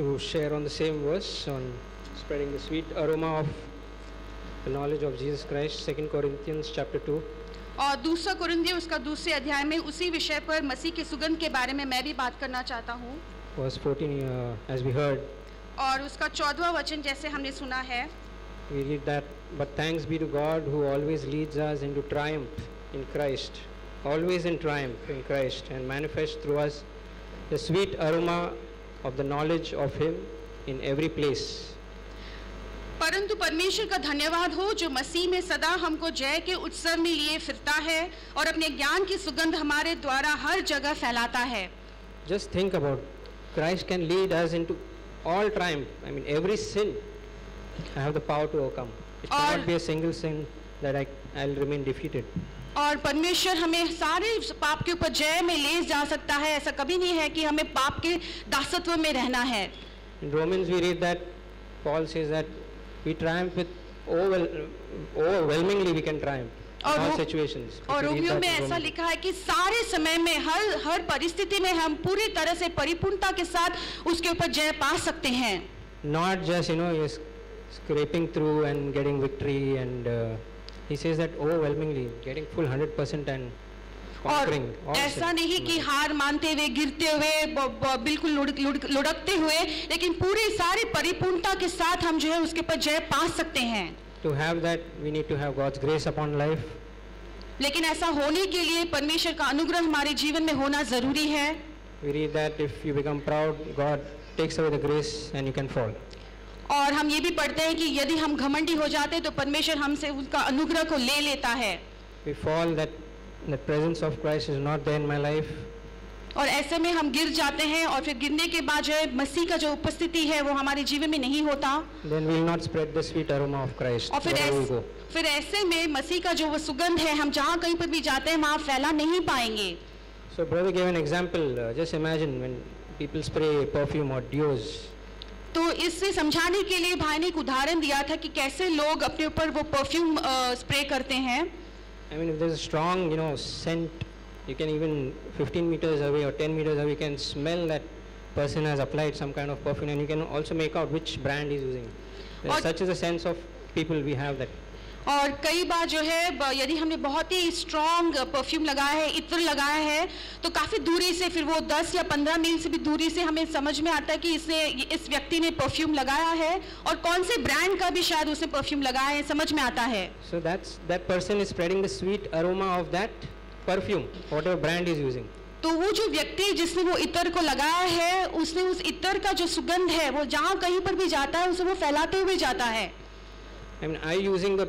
to share on the same verse on spreading the sweet aroma of the knowledge of Jesus Christ, 2 Corinthians chapter 2. और दूसरा कुरिन्थियों उसका दूसरे अध्याय में उसी विषय पर मसीह के सुगंध के बारे में मैं भी बात करना चाहता हूँ. Verse 14, as we heard. और उसका 14वां वचन जैसे हमने सुना है. We read that, but thanks be to God who always leads us into triumph in Christ, always in triumph in Christ, and manifests through us the sweet aroma of the knowledge of Him in every place. परंतु परमेश्वर का धन्यवाद हो जो मसीह में सदा हमको जय के उत्सव में लिए फिरता है और अपने ज्ञान की सुगंध हमारे द्वारा हर जगह फैलाता है. Just think about, Christ can lead us into all triumph. I mean, every sin I have the power to overcome. It cannot be a single sin that I'll remain defeated. और परमेश्वर हमें सारे पाप के ऊपर जय में ले जा सकता है. ऐसा कभी नहीं है कि हमें पाप के दासत्व में रहना है. In Romans we read that Paul says that we triumph with overwhelmingly we can triumph in all situations. और रोमियो में ऐसा लिखा है कि सारे समय में हर परिस्थिति में हम पूरी तरह से परिपूर्णता के साथ उसके ऊपर जय पा सकते हैं. Not just you're scraping through and getting victory, and he says that overwhelmingly getting full 100% and conquering. और ऐसा नहीं कि हार मानते हुए गिरते हुए बिल्कुल लुढ़कते हुए, लेकिन पूरी सारी परिपूर्णता के साथ हम जो है उसके ऊपर जय पा सकते हैं. To have that we need to have God's grace upon life. लेकिन ऐसा होने के लिए परमेश्वर का अनुग्रह हमारे जीवन में होना जरूरी है. We read that if you become proud, God takes away the grace and you can fall. और हम ये भी पढ़ते हैं कि यदि हम घमंडी हो जाते तो परमेश्वर हमसे उनका अनुग्रह को ले लेता है. We fall that the presence of Christ is not there in my life. और ऐसे में हम गिर जाते हैं और फिर गिरने के बाद जो है मसीह का जो उपस्थिति है वो हमारे जीवन में नहीं होता. Then we will not spread the sweet aroma of Christ. और फिर ऐसे में मसीह का जो वो सुगंध है हम जहाँ कहीं पर भी जाते हैं वहाँ फैला नहीं पाएंगे. So brother gave an example. Just imagine when people spray perfume or deos. तो इससे समझाने के लिए भाई ने एक उदाहरण दिया था कि कैसे लोग अपने ऊपर वो परफ्यूम स्प्रे करते हैं. I mean, if there's a strong, scent, you can even 15 meters away or 10 meters away, you can smell that person has applied some kind of perfume, and you can also make out which brand he's using. Such is a sense of people we have that. और कई बार जो है यदि हमने बहुत ही strong perfume लगाया है, इत्र लगाया है, तो काफ़ी दूरी से फिर वो 10 या 15 मील से भी दूरी से हमें समझ में आता है कि इस व्यक्ति ने परफ्यूम लगाया है और कौन से ब्रांड का भी शायद उसने परफ्यूम लगाया है, समझ में आता है. So that person is spreading the sweet aroma of that perfume, whatever brand is using. तो वो जो व्यक्ति जिसने वो इत्र को लगाया है उसने उस इत्र का जो सुगंध है वो जहाँ कहीं पर भी जाता है उसे वो फैलाते हुए जाता है. I mean, are you using the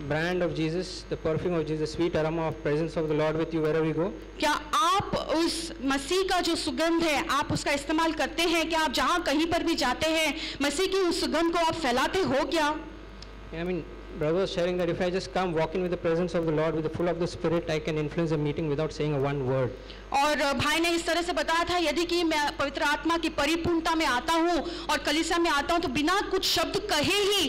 brand of Jesus, the perfume of Jesus, sweet aroma of presence of the Lord with you wherever you go? क्या आप उस मसीह का जो सुगंध है आप उसका इस्तेमाल करते हैं? क्या आप जहाँ कहीं पर भी जाते हैं मसीह की उस सुगंध को आप फैलाते हो क्या? I mean, brother was sharing that if I just come walk in with the presence of the Lord with the full of the Spirit, I can influence a meeting without saying a one word. और भाई ने इस तरह से बताया था यदि कि मैं पवित्र आत्मा की परिपूर्णता में आता हूँ और कलीसिया में आता हूँ तो बिना कुछ शब्द कहे ही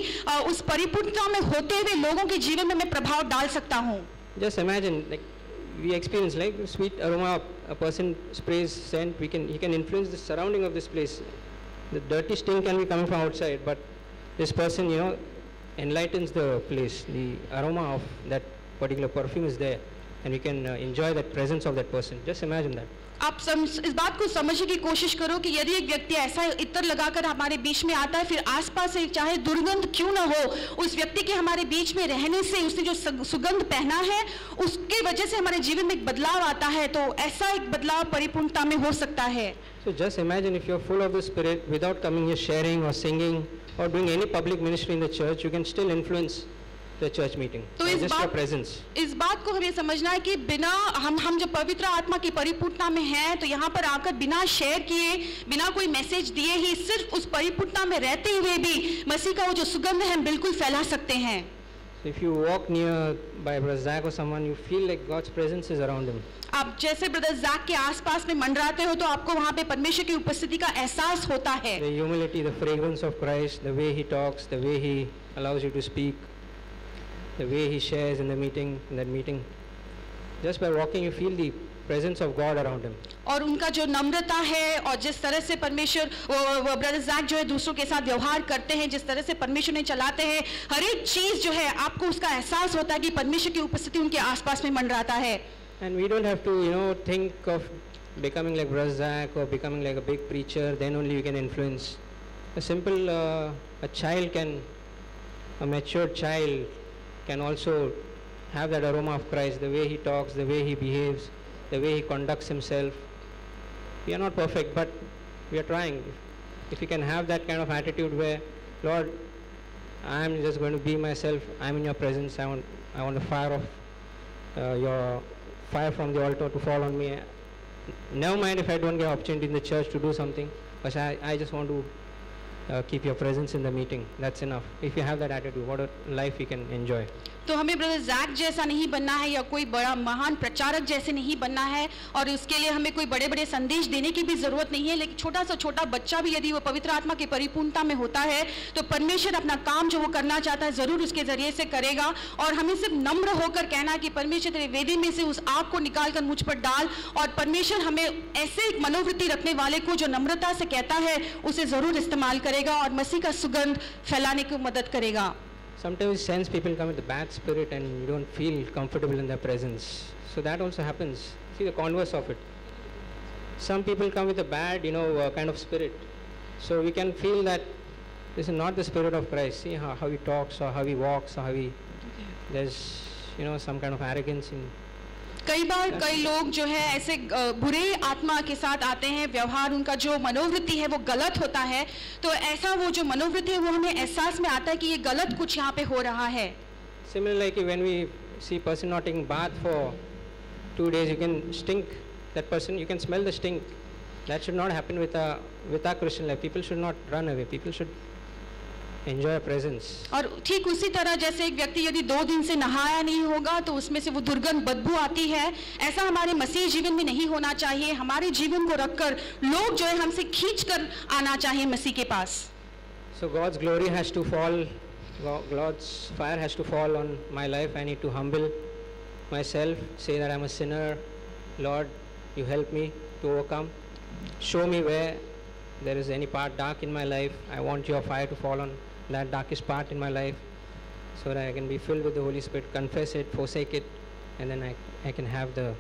उस परिपूर्णता में होते हुए लोगों के जीवन में मैं प्रभाव डाल सकता हूँ. Just imagine, like we experience, like sweet aroma, a person sprays scent, he can influence the surrounding of this place. The dirty stink can be coming from outside, but this person, enlightens the place. The aroma of that particular perfume is there, and we can enjoy that presence of that person. Just imagine that. आप इस बात को समझने की कोशिश करो कि यदि एक व्यक्ति ऐसा इत्र लगाकर हमारे बीच में आता है, फिर आसपास से चाहे दुर्गंध क्यों ना हो, उस व्यक्ति के हमारे बीच में रहने से उसने जो सुगंध पहना है उसके वजह से हमारे जीवन में एक बदलाव आता है. तो ऐसा एक बदलाव परिपूर्णता में हो सकता है. So just imagine if you're full of the Spirit, without coming here sharing or singing or doing any public ministry in the church, you can still influence the church meeting. तो just your presence. इस बात को हमें समझना है कि बिना हम जब पवित्र आत्मा की परिपूर्णता में हैं तो यहाँ पर आकर बिना शेयर किए, बिना कोई मैसेज दिए ही सिर्फ उस परिपूर्णता में रहते हुए भी मसीह का वो जो सुगंध है हम बिल्कुल फैला सकते हैं. So if you walk near by Brother Zach or someone, you feel like God's presence is around him. आप जैसे ब्रदर ज़ैक के आसपास में मंडराते हो तो आपको वहाँ पे परमेश्वर की उपस्थिति का एहसास होता है. The humility, the fragrance of Christ, the way he talks, the way he allows you to speak, the way he shares in that meeting. Just by walking, you feel the presence of God around him. और उनका जो नम्रता है और जिस तरह से परमेश्वर वो ब्रदर जैक जो है दूसरों के साथ व्यवहार करते हैं, जिस तरह से परमेश्वर ने चलाते हैं, हर एक चीज जो है आपको उसका एहसास होता है कि परमेश्वर की उपस्थिति उनके आसपास में मंडराता है। And we don't have to, think of becoming like Brother Zach or becoming like a big preacher, then only we can influence. A simple, a matured child can also have that aroma of Christ, the way he talks, the way he behaves, the way he conducts himself. We are not perfect, but we are trying. If we can have that kind of attitude where, Lord, I am just going to be myself, I am in your presence, I want the fire of your fire from the altar to fall on me. Never mind if I don't get opportunity in the church to do something, but I just want to keep your presence in the meeting. That's enough. If you have that attitude, what a life we can enjoy. तो हमें brother Jack जैसा नहीं बनना है या कोई बड़ा महान प्रचारक जैसे नहीं बनना है, और उसके लिए हमें कोई बड़े बड़े संदेश देने की भी जरूरत नहीं है। लेकिन छोटा सा छोटा बच्चा भी यदि वो पवित्र आत्मा की परिपूर्णता में होता है तो परमेश्वर अपना काम जो वो करना चाहता है जरूर उसके जरिए से करेगा। और हमें सिर्फ नम्र होकर कहना है कि परमेश्वर तेरे वेदी में से उस आग को निकाल कर मुझ पर डाल, और परमेश्वर हमें ऐसे एक मनोवृत्ति रखने वाले को जो नम्रता से कहता है उसे जरूर इस्तेमाल करेगा और मसीह का सुगंध फैलाने की मदद करेगा। Sometimes we sense people come with a bad spirit and you don't feel comfortable in their presence. So that also happens. See the converse of it. Some people come with a bad, kind of spirit. So we can feel that this is not the spirit of Christ. See how he talks or how he walks or how there's, some kind of arrogance in. कई बार कई लोग जो है ऐसे बुरे आत्मा के साथ आते हैं, व्यवहार उनका जो मनोवृत्ति है वो गलत होता है, तो ऐसा वो जो मनोवृत्ति है वो हमें एहसास में आता है कि ये गलत कुछ यहाँ पे हो रहा है। Similarly, like when we see person not taking bath for 2 days, you can stink that person, you can smell the stink. That should not happen with our Christian life. People should not run away. People should enjoy presence. और ठीक उसी तरह जैसे एक व्यक्ति यदि 2 दिन से नहाया नहीं होगा तो उसमें से वो दुर्गंध बदबू आती है, ऐसा हमारे मसीह जीवन में नहीं होना चाहिए। हमारे जीवन को रखकर लोग जो है हमसे खींच कर आना चाहिए मसीह के पास। So God's glory has to fall, God's fire has to fall on my life. I need to humble myself, say that I'm a sinner. Lord, you help me to overcome. Show me where there is any part dark in my life. I want your fire to fall on that darkest part in my life so that I can be filled with the Holy Spirit, confess it, forsake it, and then I can have the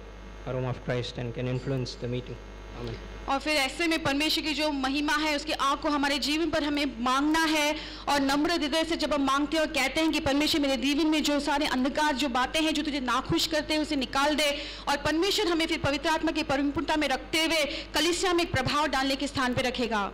aroma of Christ and can influence the meeting. Amen. और फिर ऐसे में परमेश्वर की जो महिमा है उसकी आग को हमारे जीवन पर हमें मांगना है, और नम्र हृदय से जब हम मांगते हैं और कहते हैं कि परमेश्वर मेरे जीवन में जो सारे अंधकार जो बातें हैं जो तुझे नाखुश करते हैं उसे निकाल दे, और परमेश्वर हमें फिर पवित्र आत्मा की परिपूर्णता में रखते हुए कलीसिया में एक प्रभाव डालने के स्थान पर रखेगा।